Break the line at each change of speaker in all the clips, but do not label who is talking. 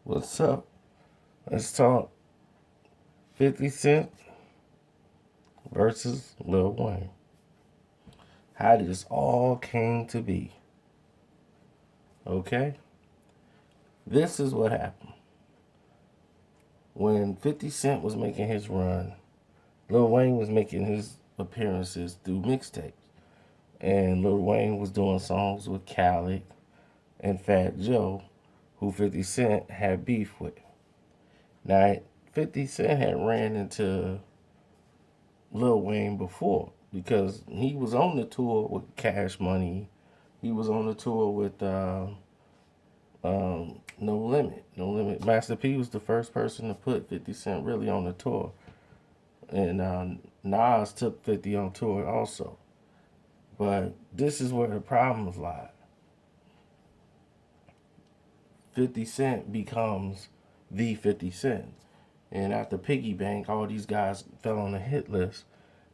What's up? Let's talk 50 Cent versus Lil Wayne. How this all came to be. Okay? This is what happened. When 50 Cent was making his run, Lil Wayne was making his appearances through mixtapes. And Lil Wayne was doing songs with Khaled and Fat Joe, who 50 Cent had beef with. Now, 50 Cent had ran into Lil Wayne before because he was on the tour with Cash Money. He was on the tour with No Limit. No Limit. Master P was the first person to put 50 Cent really on the tour. And Nas took 50 on tour also. But this is where the problems lie. 50 Cent becomes the 50 Cent. And after Piggy Bank, all these guys fell on the hit list.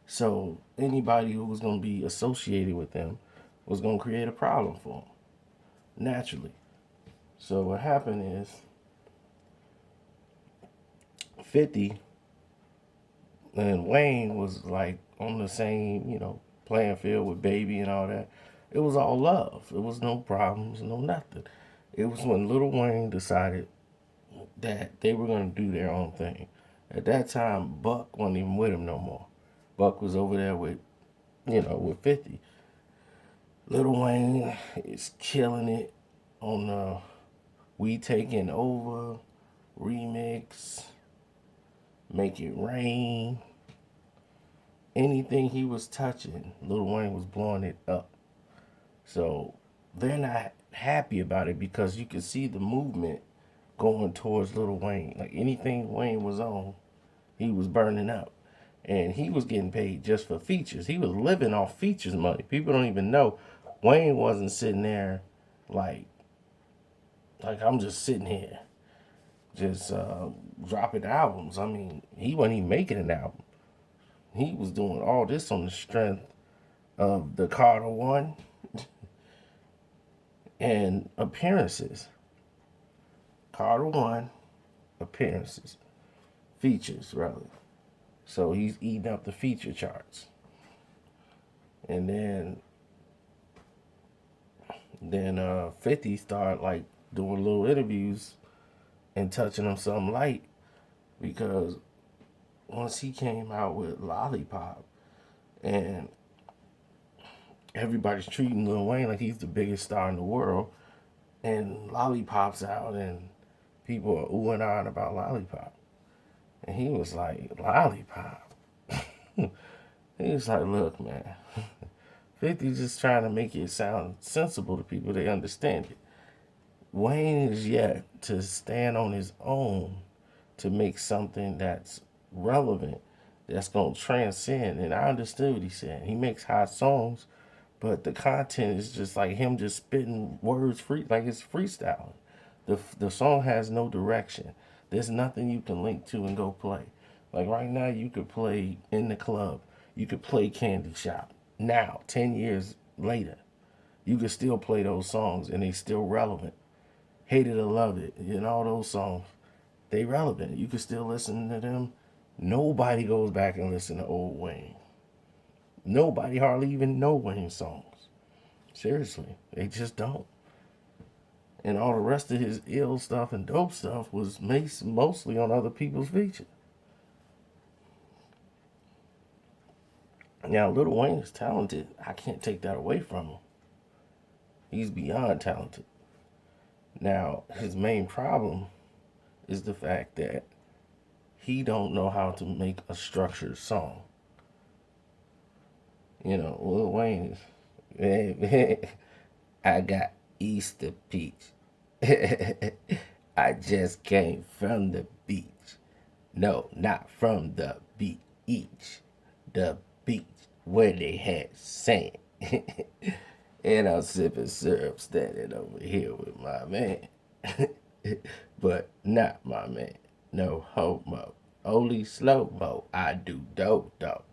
So anybody who was going to be associated with them was going to create a problem for them, naturally. So what happened is 50 and Wayne was like on the same, playing field with Baby and all that. It was all love. It was no problems, no nothing. It was when Little Wayne decided that they were going to do their own thing. At that time, Buck wasn't even with him no more. Buck was over there with 50. Little Wayne is killing it on the We Taking Over remix, Make It Rain. Anything he was touching, Little Wayne was blowing it up. So they're not happy about it because you can see the movement going towards Little Wayne. Like anything Wayne was on, he was burning up. And he was getting paid just for features. He was living off features money. People don't even know. Wayne wasn't sitting there like I'm just sitting here just dropping albums. I mean, he wasn't even making an album. He was doing all this on the strength of the Carter One and appearances. Carter One, appearances, features rather. So he's eating up the feature charts. And then 50 started like doing little interviews and touching on something light because once he came out with Lollipop and everybody's treating Lil Wayne like he's the biggest star in the world, and Lollipop's out and people are oohing and ahhing about Lollipop. And he was like, Lollipop? He was like, look, man, 50 just trying to make it sound sensible to people. They understand it. Wayne is yet to stand on his own to make something that's relevant, that's going to transcend. And I understood what he said. He makes hot songs, but the content is just like him just spitting words free, like it's freestyling. The song has no direction. There's nothing you can link to and go play. Like right now, you could play In the Club. You could play Candy Shop. Now, 10 years later, you could still play those songs and they still relevant. Hate It or Love It, and all those songs, they relevant. You can still listen to them. Nobody goes back and listen to old Wayne. Nobody hardly even know Wayne songs. Seriously, they just don't. And all the rest of his ill stuff and dope stuff was based mostly on other people's features. Now, Little Wayne is talented. I can't take that away from him. He's beyond talented. Now, his main problem is the fact that he don't know how to make a structured song. Lil Wayne is, I got Easter peach. I just came from the beach. No, not from the beach. The beach where they had sand. And I'm sipping syrup standing over here with my man. But not my man. No homo. Only slow mo. I do dope though.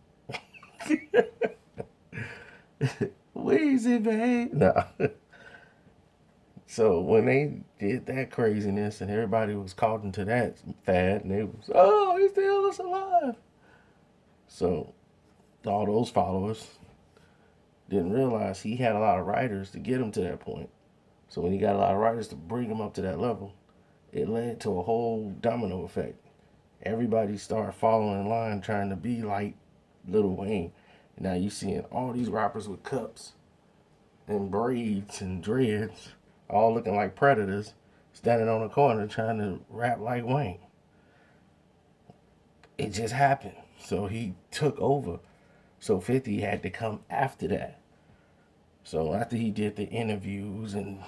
Wheezy, babe. No. So when they did that craziness and everybody was caught into that fad, and they was, oh, he still is alive. So all those followers didn't realize he had a lot of writers to get him to that point. So when he got a lot of writers to bring him up to that level, it led to a whole domino effect. Everybody started following in line trying to be like Lil Wayne. Now you seeing all these rappers with cups and braids and dreads, all looking like predators, standing on the corner trying to rap like Wayne. It just happened. So he took over. So 50 had to come after that. So after he did the interviews and,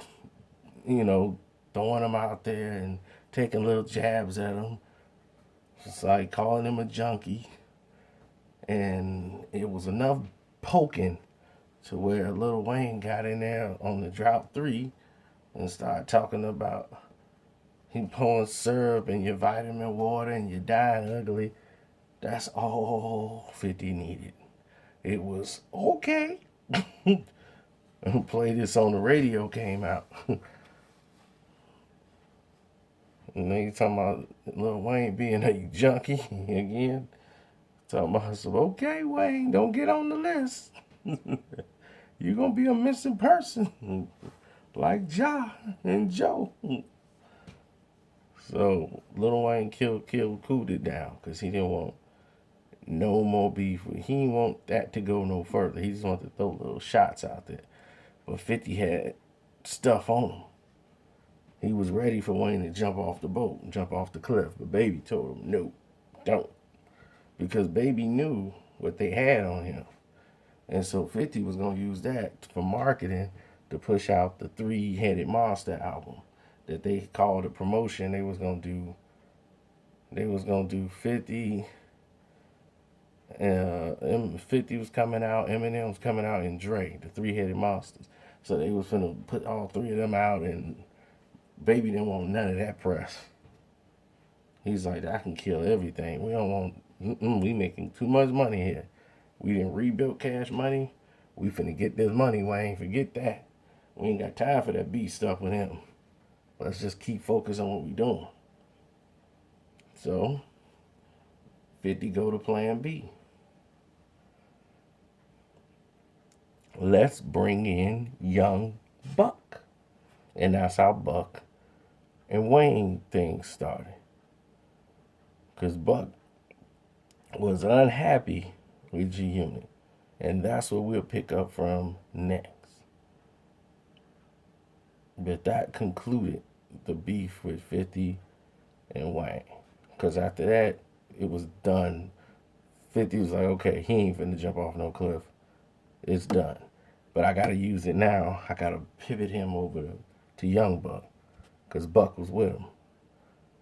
you know, throwing him out there and taking little jabs at him, it's like calling him a junkie. And it was enough poking to where Lil Wayne got in there on the Drought 3 and started talking about he pouring syrup in your vitamin water and you're dying ugly. That's all 50 needed. It was okay. Play this on the radio came out. And then you talking about Lil Wayne being a junkie again. Talking about some, okay, Wayne, don't get on the list. You're gonna be a missing person. Like Ja and Joe. So Lil Wayne cooled it down because he didn't want no more beef. He didn't want that to go no further. He just wanted to throw little shots out there. But 50 had stuff on him. He was ready for Wayne to jump off the boat and jump off the cliff. But Baby told him, no, don't. Because Baby knew what they had on him. And so 50 was going to use that for marketing to push out the Three-Headed Monster album that they called a promotion. They was gonna do 50. 50 was coming out, Eminem was coming out, and Dre, the Three-Headed Monsters. So they was gonna put all three of them out, and Baby didn't want none of that press. He's like, I can kill everything. We don't want. We making too much money here. We didn't rebuild Cash Money. We finna get this money, Wayne. Forget that. We ain't got time for that beat stuff with him. Let's just keep focused on what we doing. So 50 go to plan B. Let's bring in young Buck. And that's how Buck and Wayne things started. Because Buck was unhappy with G Unit. And that's what we'll pick up from next. But that concluded the beef with 50 and Wayne. Because after that, it was done. 50 was like, okay, he ain't finna jump off no cliff. It's done. But I gotta use it now. I gotta pivot him over to Young Buck. Because Buck was with him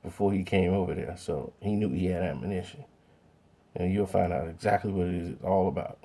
before he came over there. So he knew he had ammunition. And you'll find out exactly what it is all about.